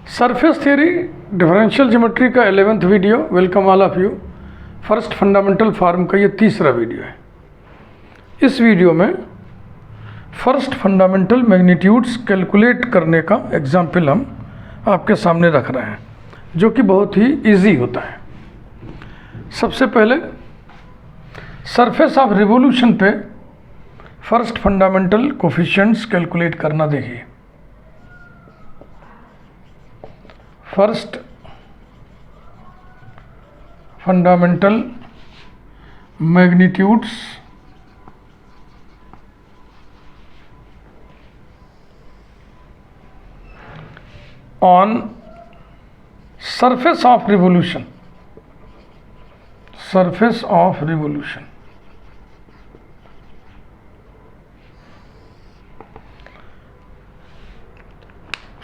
Surface theory differential geometry का 11th video. Welcome all of you. First fundamental form का ये तीसरा video है। इस वीडियो में फर्स्ट फंडामेंटल मैग्नीट्यूड्स कैलकुलेट करने का एग्जाम्पल हम आपके सामने रख रहे हैं, जो कि बहुत ही इजी होता है। सबसे पहले सरफेस ऑफ रिवोल्यूशन पे फर्स्ट फंडामेंटल कोफिशिएंट्स कैलकुलेट करना देखिए। First fundamental magnitudes on surface of revolution. Surface of revolution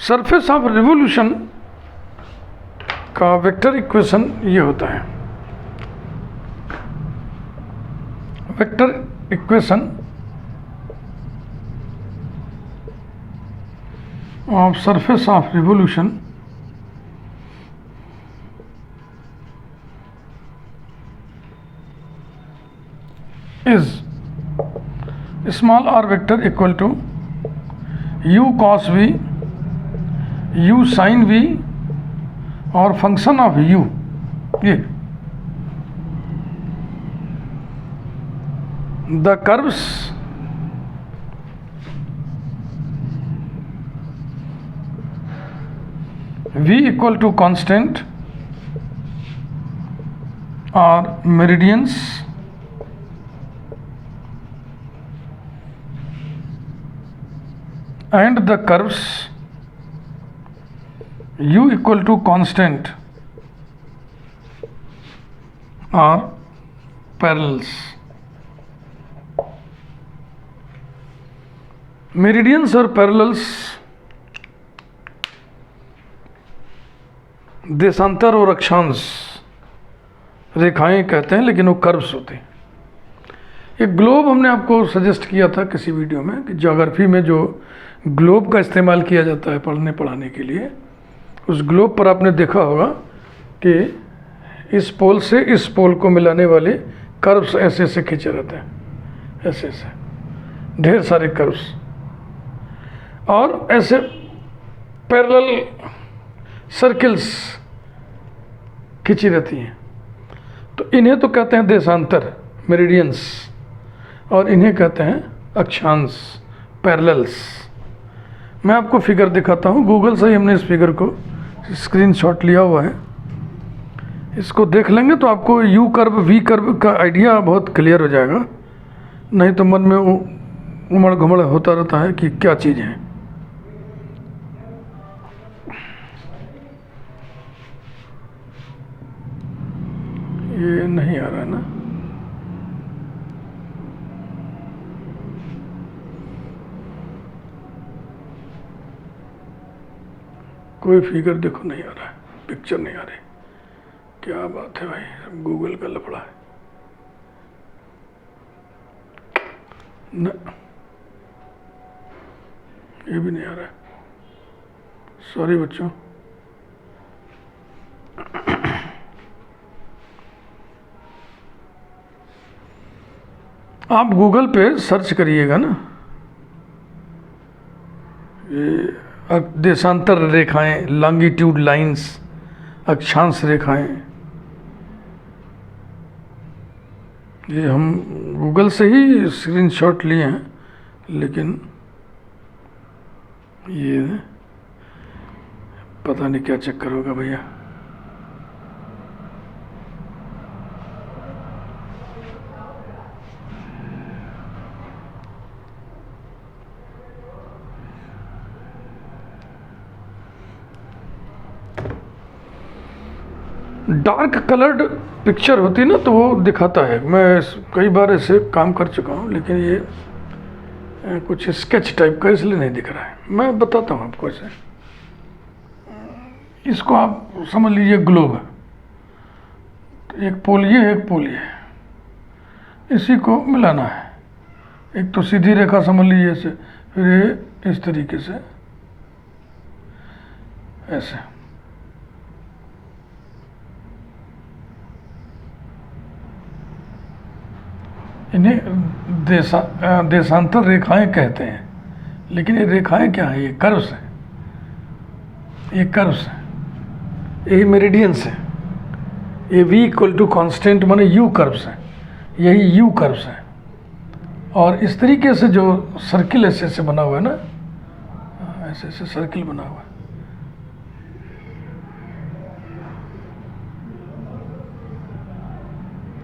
surface of revolution का वेक्टर इक्वेशन ये होता है। Vector equation of surface of revolution is small r vector equal to u cos v, u sin v और function of u। ये the curves v equal to constant और meridians and the curves u equal to constant और parallels. Meridians और parallels देशांतर और अक्षांश रेखाएं कहते हैं, लेकिन वो कर्व्स होते हैं। एक ग्लोब हमने आपको सजेस्ट किया था किसी वीडियो में कि ज्योग्राफी में जो ग्लोब का इस्तेमाल किया जाता है पढ़ाने के लिए, उस ग्लोब पर आपने देखा होगा कि इस पोल से इस पोल को मिलाने वाले कर्व्स ऐसे ऐसे खींचे रहते हैं, ऐसे ऐसे ढेर सारे कर्व्स, और ऐसे पैरेलल सर्किल्स खींची रहती हैं। तो इन्हें तो कहते हैं देशांतर, मेरिडियंस, और इन्हें कहते हैं अक्षांश, पैरेलल्स। मैं आपको फिगर दिखाता हूँ। गूगल से ही हमने इस फिगर को स्क्रीनशॉट लिया हुआ है। इसको देख लेंगे तो आपको यू कर्व वी कर्व का आइडिया बहुत क्लियर हो जाएगा। नहीं तो मन में उमड़ घुमड़ होता रहता है कि क्या चीज़ है। ये नहीं आ रहा है ना। कोई फिगर देखो नहीं आ रहा है, पिक्चर नहीं आ रही। क्या बात है भाई, गूगल का लफड़ा है न, ये भी नहीं आ रहा है। सॉरी बच्चों। आप गूगल पे सर्च करिएगा ना, ये देशांतर रेखाएं, लॉन्गिट्यूड लाइंस, अक्षांश रेखाएं, ये हम गूगल से ही स्क्रीनशॉट लिए हैं, लेकिन ये पता नहीं क्या चक्कर होगा भैया। डार्क कलर्ड पिक्चर होती ना तो वो दिखाता है। मैं कई बार ऐसे काम कर चुका हूँ, लेकिन ये कुछ स्केच टाइप का इसलिए नहीं दिख रहा है। मैं बताता हूँ आपको ऐसे। इसको आप समझ लीजिए ग्लोब है। एक पोल ये है, एक पोल ये है, इसी को मिलाना है। एक तो सीधी रेखा समझ लीजिए ऐसे, फिर ये इस तरीके से। ऐसे। इन्हें देशांतर रेखाएं कहते हैं, लेकिन ये रेखाएं क्या है? ये कर्व्स हैं, ये कर्व्स हैं, ये मेरिडियंस हैं। ये v इक्वल टू कॉन्स्टेंट माने u कर्व्स हैं, यही u कर्व्स हैं। और इस तरीके से जो सर्किल ऐसे ऐसे बना हुआ है ना, ऐसे ऐसे सर्किल बना हुआ है,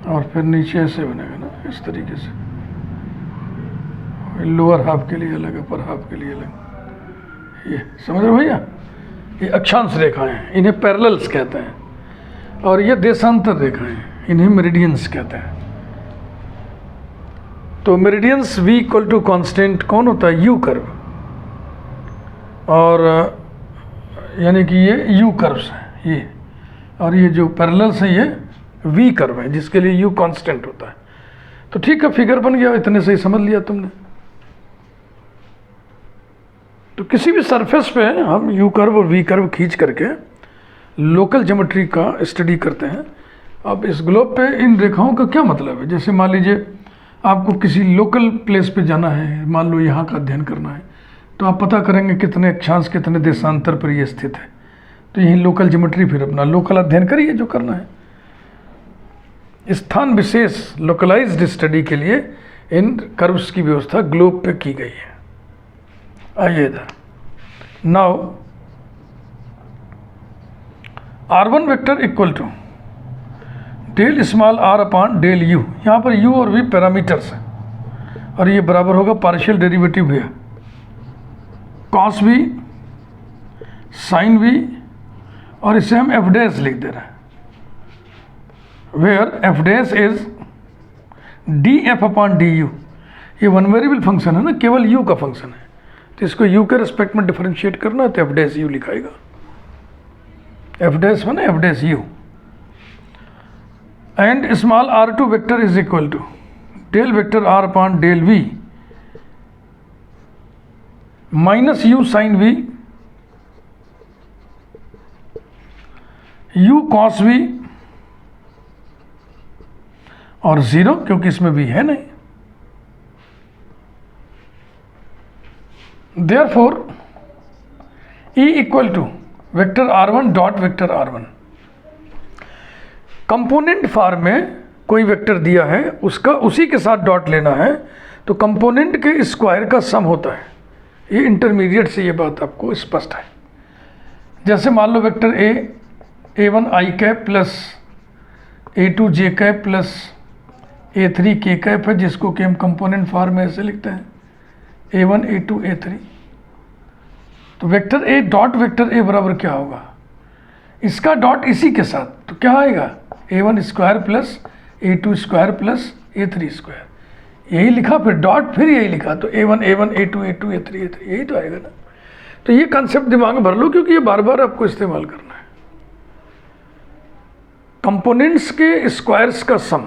और फिर नीचे ऐसे बनेगा ना, इस तरीके से। लोअर हाफ के लिए अलग, अपर हाफ के लिए अलग। ये समझ रहे हो भैया? ये अक्षांश रेखाएं हैं, इन्हें पैरेलल्स कहते हैं। और ये देशांतर रेखाएं, इन्हें मेरिडियंस कहते हैं। तो meridians v equal to constant कौन होता है? u curve. और यानी कि ये u कर्व्स हैं ये, और ये जो पैरेलल्स हैं ये v कर्व है, जिसके लिए u कांस्टेंट होता है। तो ठीक है, फिगर बन गया, इतने से ही समझ लिया तुमने। तो किसी भी सरफेस पे हम u कर्व और v कर्व खींच करके लोकल ज्योमेट्री का स्टडी करते हैं। अब इस ग्लोब पे इन रेखाओं का क्या मतलब है? जैसे मान लीजिए आपको किसी लोकल प्लेस पे जाना है, मान लो यहाँ का अध्ययन करना है, तो आप पता करेंगे कितने अक्षांश कितने देशांतर पर ये स्थित है। तो यही लोकल ज्योमेट्री, फिर अपना लोकल अध्ययन करिए जो करना है। स्थान विशेष लोकलाइज्ड स्टडी के लिए इन कर्व्स की व्यवस्था ग्लोब पे की गई है। आइए इधर। Now r1 vector equal to del small r upon del u। यहाँ पर u और v पैरामीटर्स हैं, और ये बराबर होगा पार्शियल डेरिवेटिव है कॉस v साइन v, और इसे हम f डैश लिख दे रहे हैं, where f dash is df upon du। ये वन वेरिएबल फंक्शन है ना, केवल u का फंक्शन है, तो इसको u के रिस्पेक्ट में डिफरेंशिएट करना है, तो f डैश u लिखाएगा। f डैश माने f dash u। And small r2 vector is equal to del vector r upon del v minus u sine v, u cos v, और 0 क्योंकि इसमें v है नहीं। Therefore e equal to vector r1 dot vector r1। Component form में कोई vector दिया है, उसका उसी के साथ डॉट लेना है, तो कंपोनेंट के स्क्वायर का सम होता है। ये इंटरमीडिएट से ये बात आपको स्पष्ट है। जैसे मान लो vector a1 i cap plus a2 j cap plus a3 k cap है, जिसको कि हम कंपोनेंट फॉर्म में ऐसे लिखते हैं a1 a2 a3। तो vector a dot vector a बराबर क्या होगा? इसका डॉट इसी के साथ, तो क्या आएगा? a1 square plus a2 square plus a3 square. यही लिखा, फिर डॉट, फिर यही लिखा, तो a1 a1 a2 a2 a3 यही तो आएगा ना। तो ये कंसेप्ट दिमाग में भर लो, क्योंकि ये बार बार आपको इस्तेमाल करना है। कंपोनेंट्स के स्क्वायर्स का sum,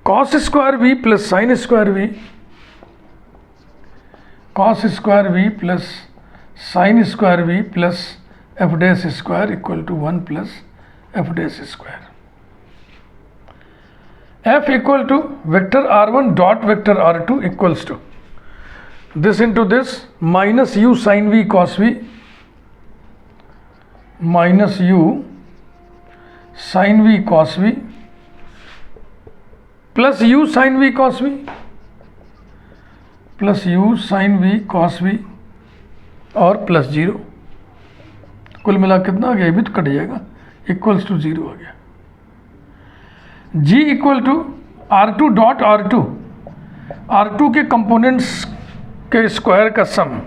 cos square v plus sine square v, cos square v plus sine square v plus F dash square equal to 1 plus F dash square. f equal to vector r1 dot vector r2 equals to this into this minus u sine v cos v minus u sine v cos v plus u sine v cos v plus u sine v cos v और plus 0। कुल मिला कितना आ गया? ये भी तो cut जाएगा, equals to 0 आ गया। g equal to r2 dot r2, r2 के कंपोनेंट्स के स्क्वायर का sum,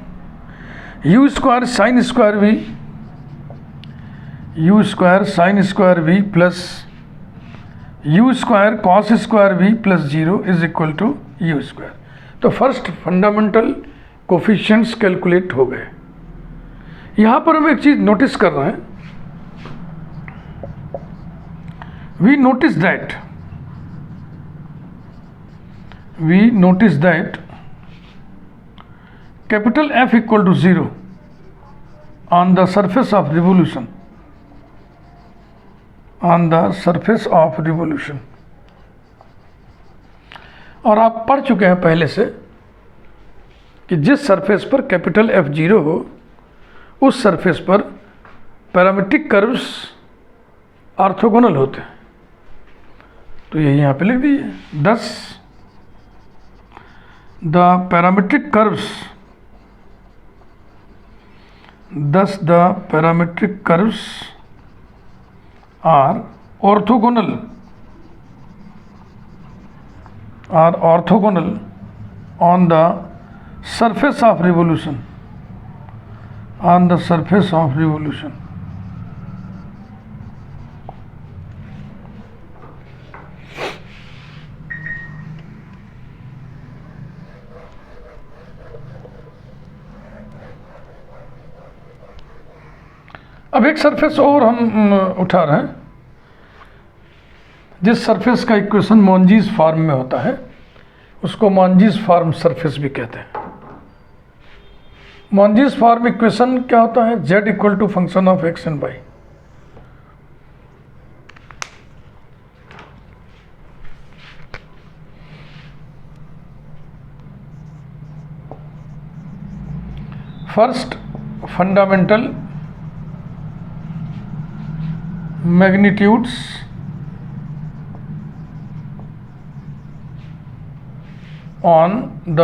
u square sine square v, u square sine square v plus u square cos square v plus 0 is equal to u square. तो first fundamental coefficients calculate हो गए। यहाँ पर हम एक चीज़ नोटिस कर रहे हैं, we notice that capital F equal to 0 on the surface of revolution, on the surface of revolution. और आप पढ़ चुके हैं पहले से कि जिस सरफेस पर कैपिटल F0 हो उस सरफेस पर पैरामीट्रिक कर्व्स ऑर्थोगोनल होते हैं। तो यही यहाँ पे लिख दीजिए, 10 the parametric curves are orthogonal on the surface of revolution, on the surface of revolution। अब एक सरफेस और हम उठा रहे हैं, जिस सरफेस का इक्वेशन मोंजीज फॉर्म में होता है उसको मोंजीज फॉर्म सरफेस भी कहते हैं। मोंजीज फॉर्म इक्वेशन क्या होता है? z equal to function of x and y। First fundamental magnitudes on the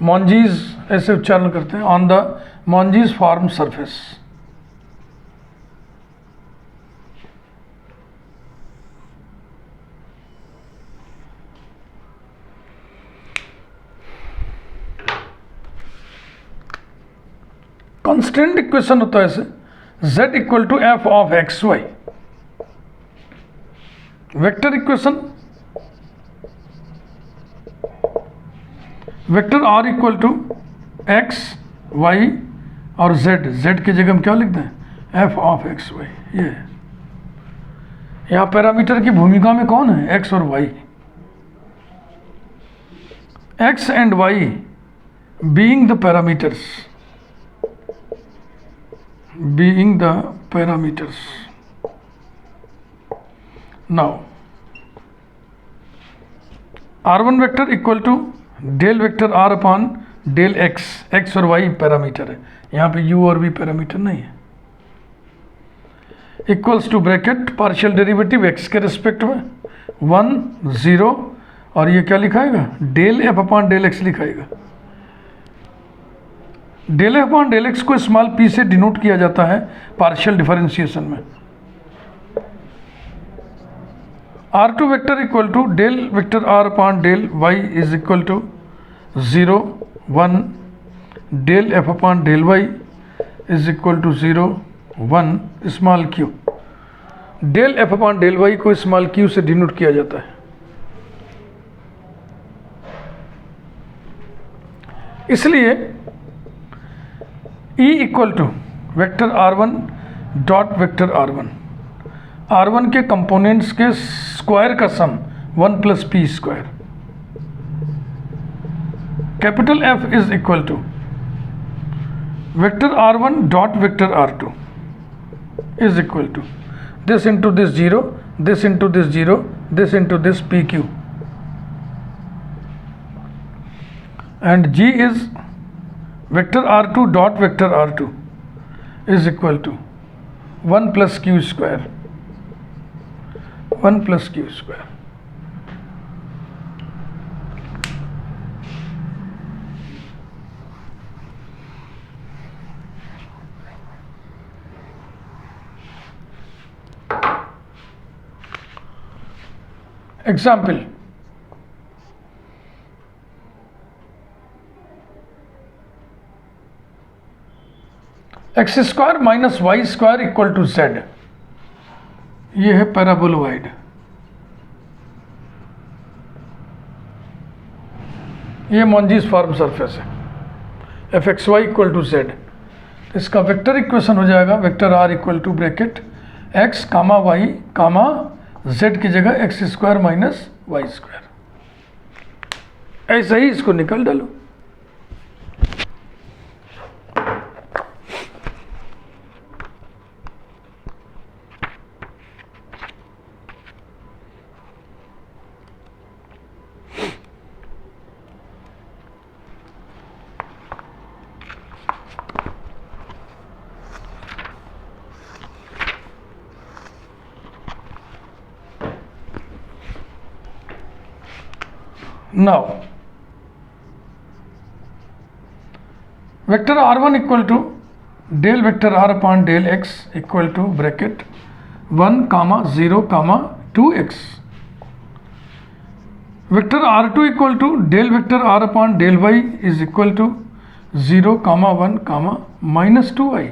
Monge's ऐसे उच्चारण करते हैं, on the Monge's form surface. Constant equation होता है ऐसे, z equal to f of X Y. Vector equation, vector r equal to x y और z की जगह हम क्या लिखते हैं? f of x y। ये यहाँ पैरामीटर की भूमिका में कौन है? x और y। x and y being the parameters, now r1 vector equal to del vector r upon del x और y पैरामीटर है, यहाँ पे u और v पैरामीटर नहीं है। Equals to bracket partial derivative x के रिस्पेक्ट में 1 0 और ये क्या लिखाएगा? Del f upon del x लिखाएगा। Del f upon del x को स्मॉल p से डिनोट किया जाता है पार्शियल डिफरेंशिएशन में। r2 vector equal to del vector r upon del y is equal to 0 1 del f upon del y is equal to 0 1 small q। Del f upon del y को small q से denote किया जाता है। इसलिए E equal to vector r1 dot vector r1 के components के square का sum 1 plus p square. Capital F is equal to vector r1 dot vector r2 is equal to this into this 0, this into this 0, this into this PQ, and G is vector r2 dot vector r2 is equal to 1 plus Q square, 1 plus Q square. Example, x square minus y square equal to z. ये है paraboloid. ये Monge's form surface है, f x y equal to z. इसका vector equation हो जाएगा vector r equal to bracket x comma y comma Z की जगह x square minus y square. ऐसा ही इसको निकाल डालो। Now vector r1 equal to del vector r upon del x equal to bracket 1 comma 0 comma 2x, vector r2 equal to del vector r upon del y is equal to 0 comma 1 comma minus 2i।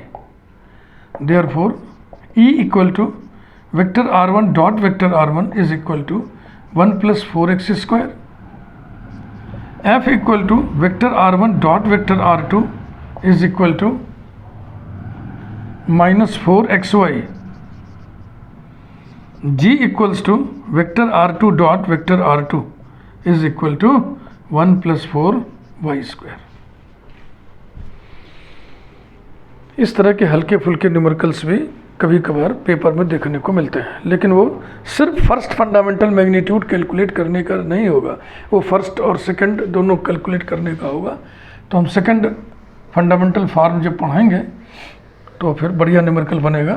Therefore E equal to vector r1 dot vector r1 is equal to 1 plus 4x square, F equal to vector r1 dot vector r2 is equal to minus 4xy, G equals to vector r2 dot vector r2 is equal to 1 plus 4y square. इस तरह के हल्के फुल्के numericals भी कभी कभार paper में देखने को मिलते हैं, लेकिन वो सिर्फ फर्स्ट फंडामेंटल मैग्नीट्यूड कैलकुलेट करने का नहीं होगा, वो फर्स्ट और सेकंड दोनों कैलकुलेट करने का होगा। तो हम सेकंड फंडामेंटल फॉर्म जब पढ़ाएंगे तो फिर बढ़िया न्यूमेरिकल बनेगा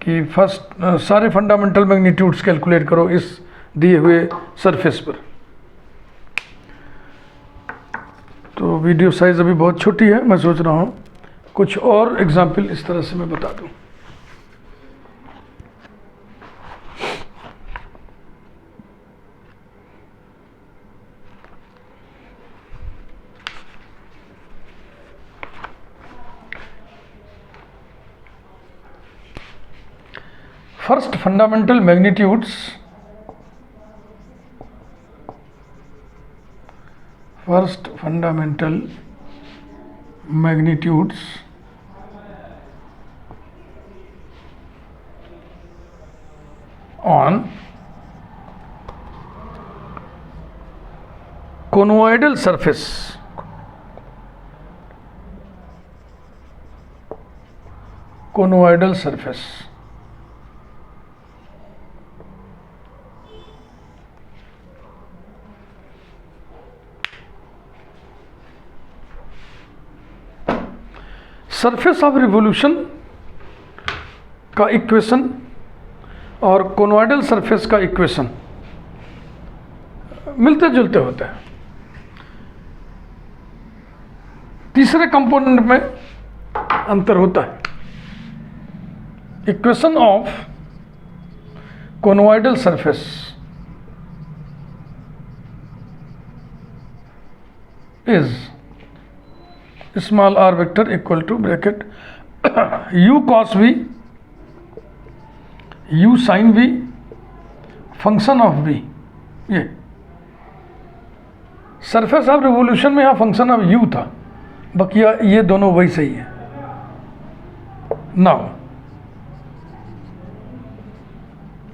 कि फर्स्ट सारे फंडामेंटल मैग्नीट्यूड्स कैलकुलेट करो इस दिए हुए सरफेस पर। तो वीडियो साइज़ अभी बहुत छोटी है, मैं सोच रहा हूँ कुछ और एग्जाम्पल इस तरह से मैं बता दूँ। First fundamental magnitudes, first fundamental magnitudes on conoidal surface, conoidal surface surface of revolution का इक्वेशन और कोनोइडल सरफेस का इक्वेशन मिलते जुलते होते हैं। तीसरे कंपोनेंट में अंतर होता है। Equation of conoidal surface is small r vector equal to bracket u cos v u sine v function of v। ये सरफेस ऑफ रिवोल्यूशन में यहाँ फंक्शन ऑफ u था, बाकी ये दोनों वही सही है। Now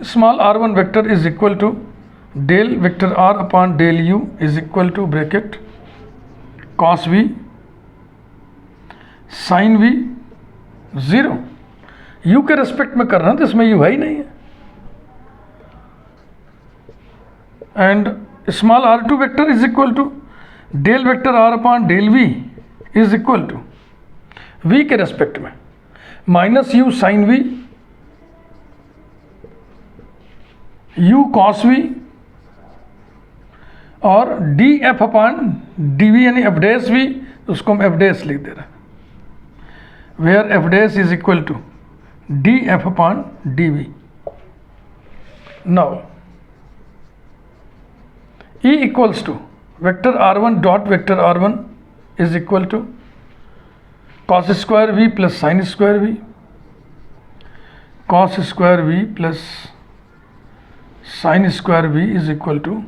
small r1 vector is equal to del vector r upon del u is equal to bracket cos v sine v 0। u के रेस्पेक्ट में कर रहे हैं तो इसमें u है ही नहीं है। And small r2 vector is equal to del vector r upon del v is equal to v के रेस्पेक्ट में minus u sine v u cos v और d f upon d v यानी f dash v, उसको हम f dash लिख दे रहे हैं, where f dash is equal to d f upon d v. Now E equals to vector r1 dot vector r1 is equal to cos square v plus sine square v, cos square v plus sine square v is equal to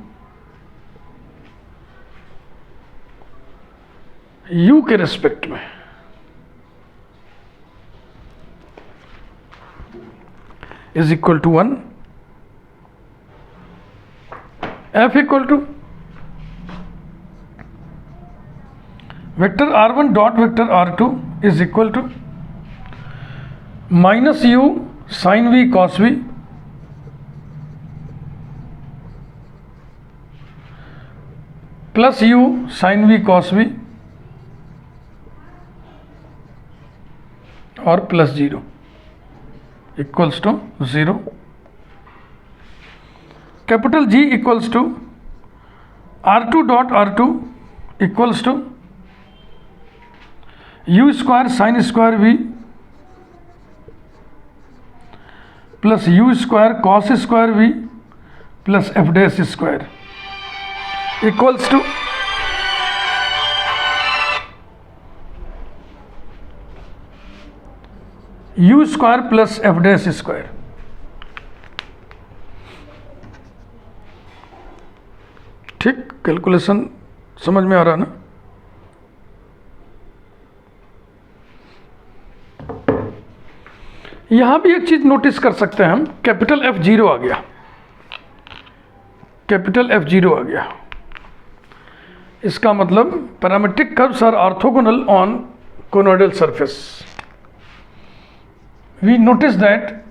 u के respect में is equal to 1। f equal to vector r1 dot vector r2 is equal to minus u sine v cos v plus u sine v cos v और plus 0 equals to 0। Capital G equals to R2 dot R2 equals to u square sine square V plus u square cos square V plus F dash square equals to u square plus F dash square. ठीक, calculation समझ में आ रहा ना? यहां भी एक चीज notice कर सकते हैं हम, कैपिटल F0 आ गया, कैपिटल F0 आ गया। इसका मतलब parametric curves are orthogonal on conoidal surface. We notice that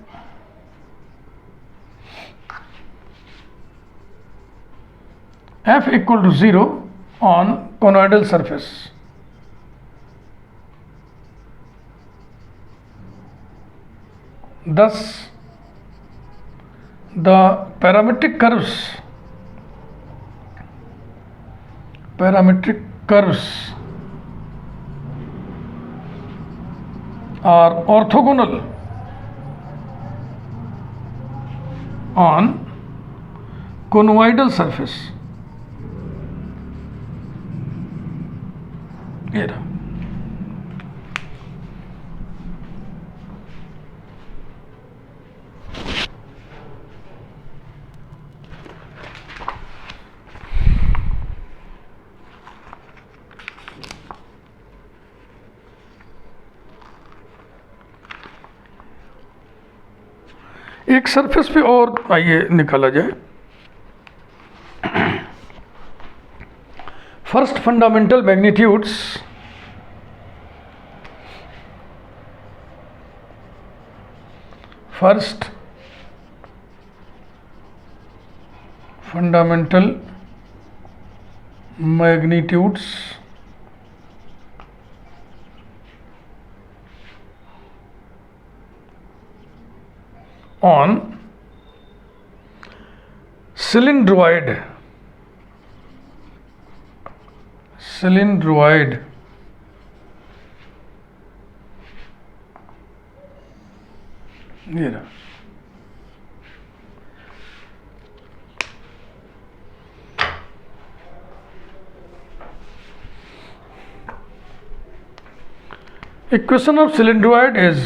F equal to 0 on conoidal surface. Thus, the parametric curves are orthogonal on conoidal surface. ये रहा। एक सरफेस पे और आइए निकाला जाए। First fundamental magnitudes first fundamental magnitudes on cylindroid ये रहा। Equation of cylindroid is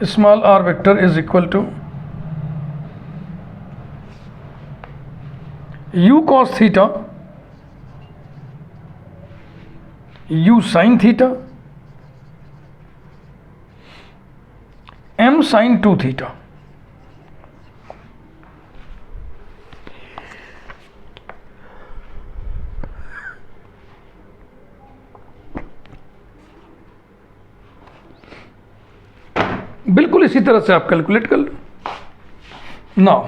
small r vector is equal to u cos theta, u sin theta, m sin 2 theta। बिल्कुल इसी तरह से आप कैलकुलेट कर लो। नाउ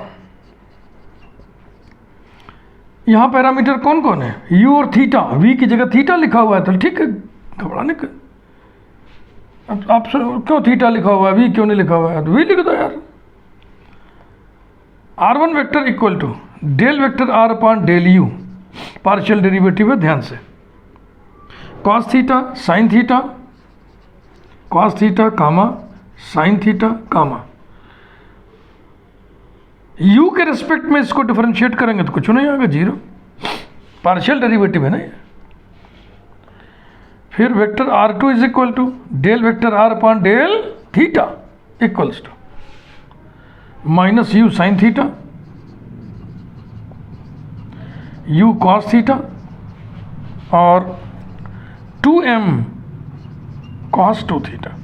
यहां पैरामीटर कौन कौन है? u और थीटा। v की जगह थीटा लिखा हुआ है तो ठीक है, घबराने का आप क्यों थीटा लिखा हुआ है, v क्यों नहीं लिखा हुआ है? तो v लिख दो यार। r1 vector equal to del vector r upon del u, partial derivative है, ध्यान से। cos theta sine theta, cos theta comma sine theta comma, u के रेस्पेक्ट में इसको डिफरेंशिएट करेंगे तो कुछ नहीं आएगा, जीरो, पार्शियल डेरिवेटिव है ना ये। फिर vector r2 is equal to del vector r upon del theta equals to minus u sine theta, u cos theta और 2m cos 2 theta.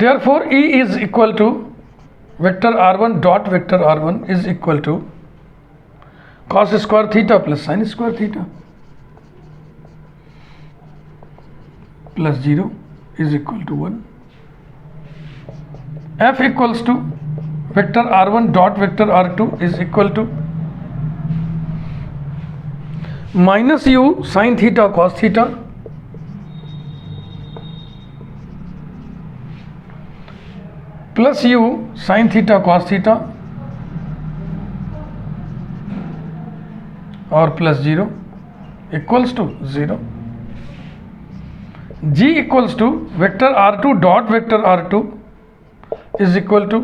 Therefore, E is equal to vector r1 dot vector r1 is equal to cos square theta plus sin square theta plus 0 is equal to 1। f equals to vector r1 dot vector r2 is equal to minus u sin theta cos theta plus u sin theta cos theta और plus 0 equals to 0. g equals to vector r2 dot vector r2 is equal to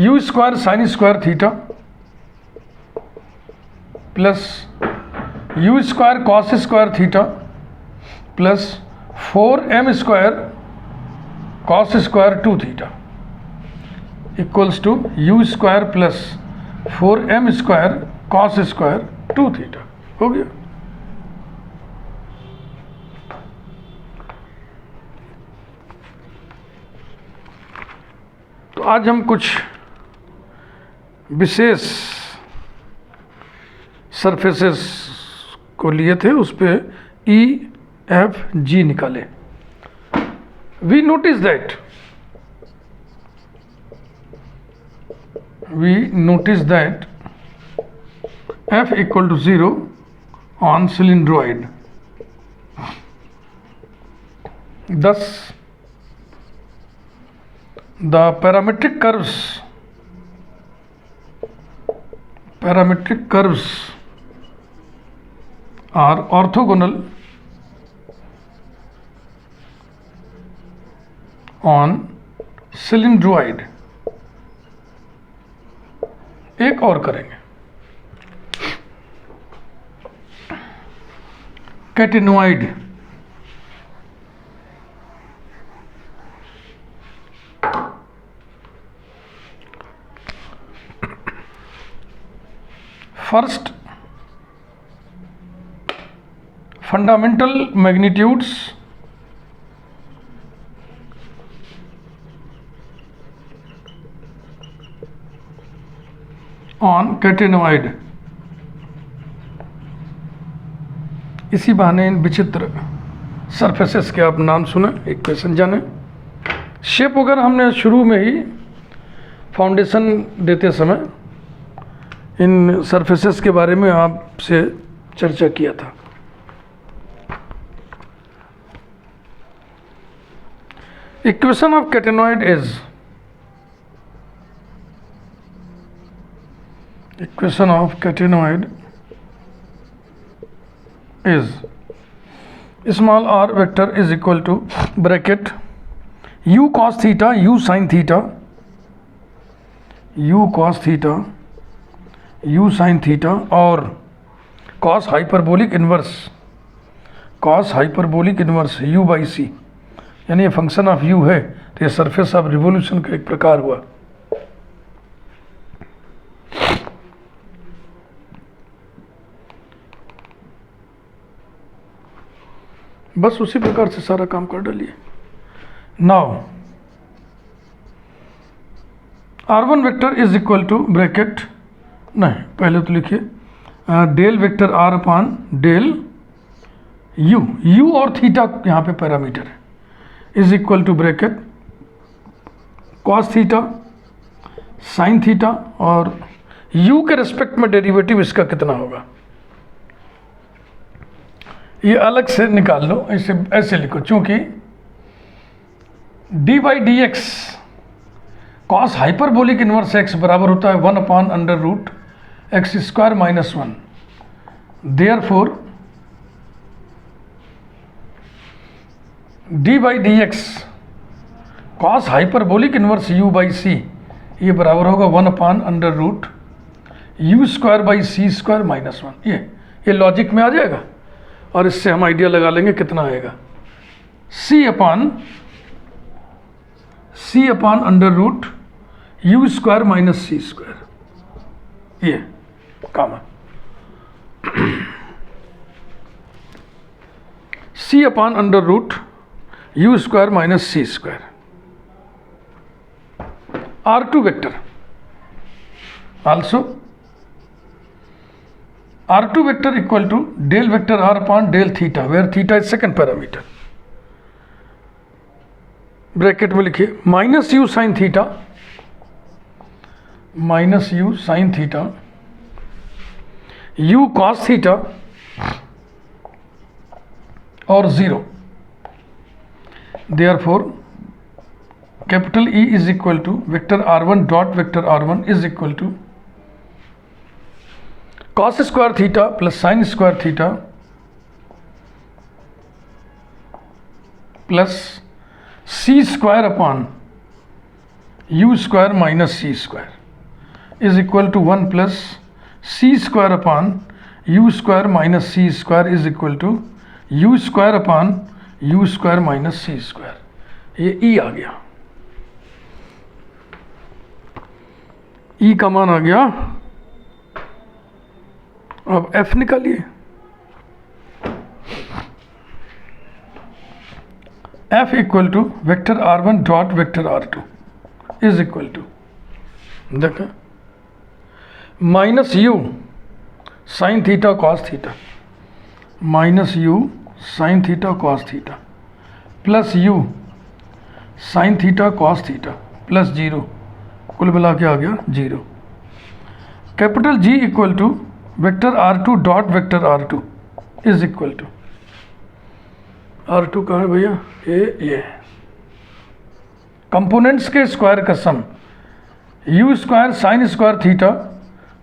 u square sine square theta plus u square cos square theta plus 4m square cos square 2 theta equals to u square plus 4m square cos square 2 theta. हो गया. तो आज हम कुछ विशेष surfaces को लिए थे, उस पे E, F, G निकाले. We notice that F equal to 0 on cylindroid. Thus, the parametric curves are orthogonal on cylindroid. एक और करेंगे, catenoid. First, fundamental magnitudes on catenoid. इसी बहाने इन विचित्र सरफेसेस के आप नाम सुने, इक्वेशन जाने. शेप वगैरह हमने शुरू में ही फाउंडेशन देते समय इन सरफेसेस के बारे में आपसे चर्चा किया था. Equation of catenoid is small r vector is equal to bracket u cos theta, u sin theta, u cos theta, u sin theta और cos hyperbolic inverse u by c. यानी ये फंक्शन ऑफ u है, तो ये surface of revolution का एक प्रकार हुआ. बस उसी प्रकार से सारा काम कर डालिए. Now r1 vector is equal to bracket, नहीं पहले तो लिखिए del vector r upon del u और थीटा यहाँ पे पैरामीटर है, is equal to bracket cos theta sine theta और u के रिस्पेक्ट में डेरिवेटिव इसका कितना होगा ये अलग से निकाल लो. ऐसे लिखो, चूंकि D by D X cos hyperbolic inverse X बराबर होता है 1 upon under root X square minus 1. Therefore D by D X cos hyperbolic inverse u by C ये बराबर होगा 1 upon under root u square by C square minus 1. ये logic में आ जाएगा और इससे हम आइडिया लगा लेंगे कितना आएगा. c upon under root u square minus सी स्क्वायर, ये काम है. c upon under root u square minus C square. r2 vector also r2 vector equal to del vector r upon del theta, where theta is second parameter. Bracket में लिखिए minus u sine theta, minus u sine theta, u cos theta और 0। Therefore capital E is equal to vector r1 dot vector r1 is equal to cos square theta plus sine square theta plus c square upon u square minus C square is equal to 1 plus c square upon u square minus C square is equal to u square upon u square minus C square. ये ई आ गया, ई का मान आ गया। अब F निकालिए, F equal to vector r1 dot vector r2 is equal to देखें minus u sine theta cos theta, minus u sine theta cos theta plus u sine theta cos theta plus 0, कुल मिला के आ गया 0। Capital G equal to vector r2 dot vector r2 is equal to r2 कहाँ है भैया, ये components के स्क्वायर का sum u square sine square theta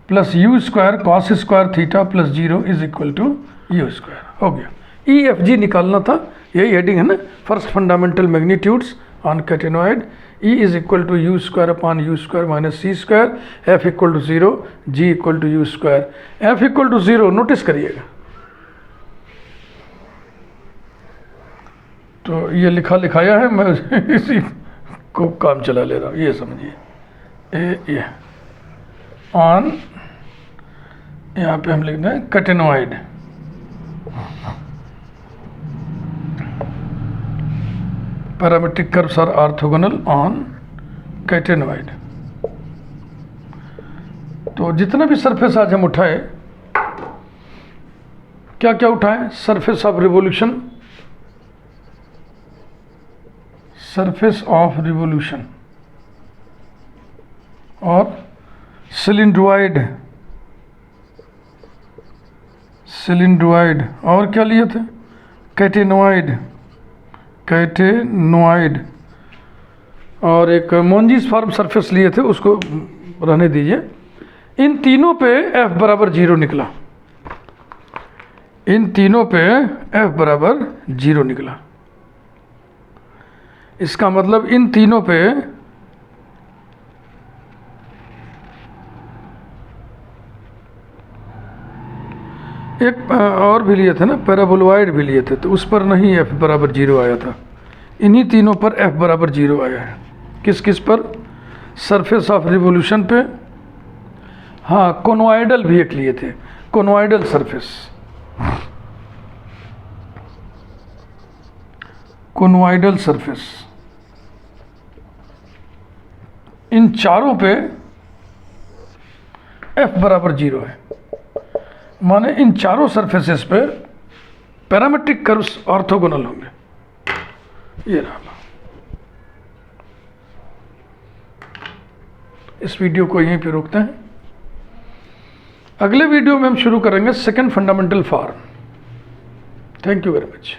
plus u square cos square theta plus 0 is equal to u square हो गया। EFG निकालना था, यही हेडिंग है ना, first fundamental magnitudes on catenoid. E is equal to u square upon u square minus C square, F equal to 0, G equal to u square, F equal to 0 notice करिएगा। तो ये लिखा लिखाया है, मैं इसी को काम चला ले रहा हूँ, ये समझिए। ये ऑन यहाँ पे हम लिख दें catenoid, parametric curves are orthogonal on catenoid. तो जितना भी सरफेस आज हम उठाए, क्या क्या उठाएं, surface of revolution, surface of revolution और सिलिंड्रॉइड, सिलिंड्रॉइड और क्या लिए थे, कैटेनॉइड, कैटेनॉइड और एक मोंजीस फॉर्म सरफेस लिए थे, उसको रहने दीजिए। इन तीनों पे F बराबर 0 निकला, इन तीनों पे F बराबर 0 निकला। इसका मतलब इन तीनों पे एक और भी लिए थे ना, पैराबोलॉइड भी लिए थे, तो उस पर नहीं F बराबर 0 आया था। इन्हीं तीनों पर F बराबर 0 आया है। किस किस पर, सरफेस ऑफ रिवोल्यूशन पे, हाँ कोनोइडल भी एक लिए थे, कोनोइडल सरफेस, कोनोइडल सरफेस, इन चारों पे F बराबर 0 है। माने इन चारों सरफेसेस पे पैरामेट्रिक कर्व्स ऑर्थोगोनल होंगे। ये रहा, इस वीडियो को यहीं पे रोकते हैं। अगले वीडियो में हम शुरू करेंगे second fundamental form. Thank you very much.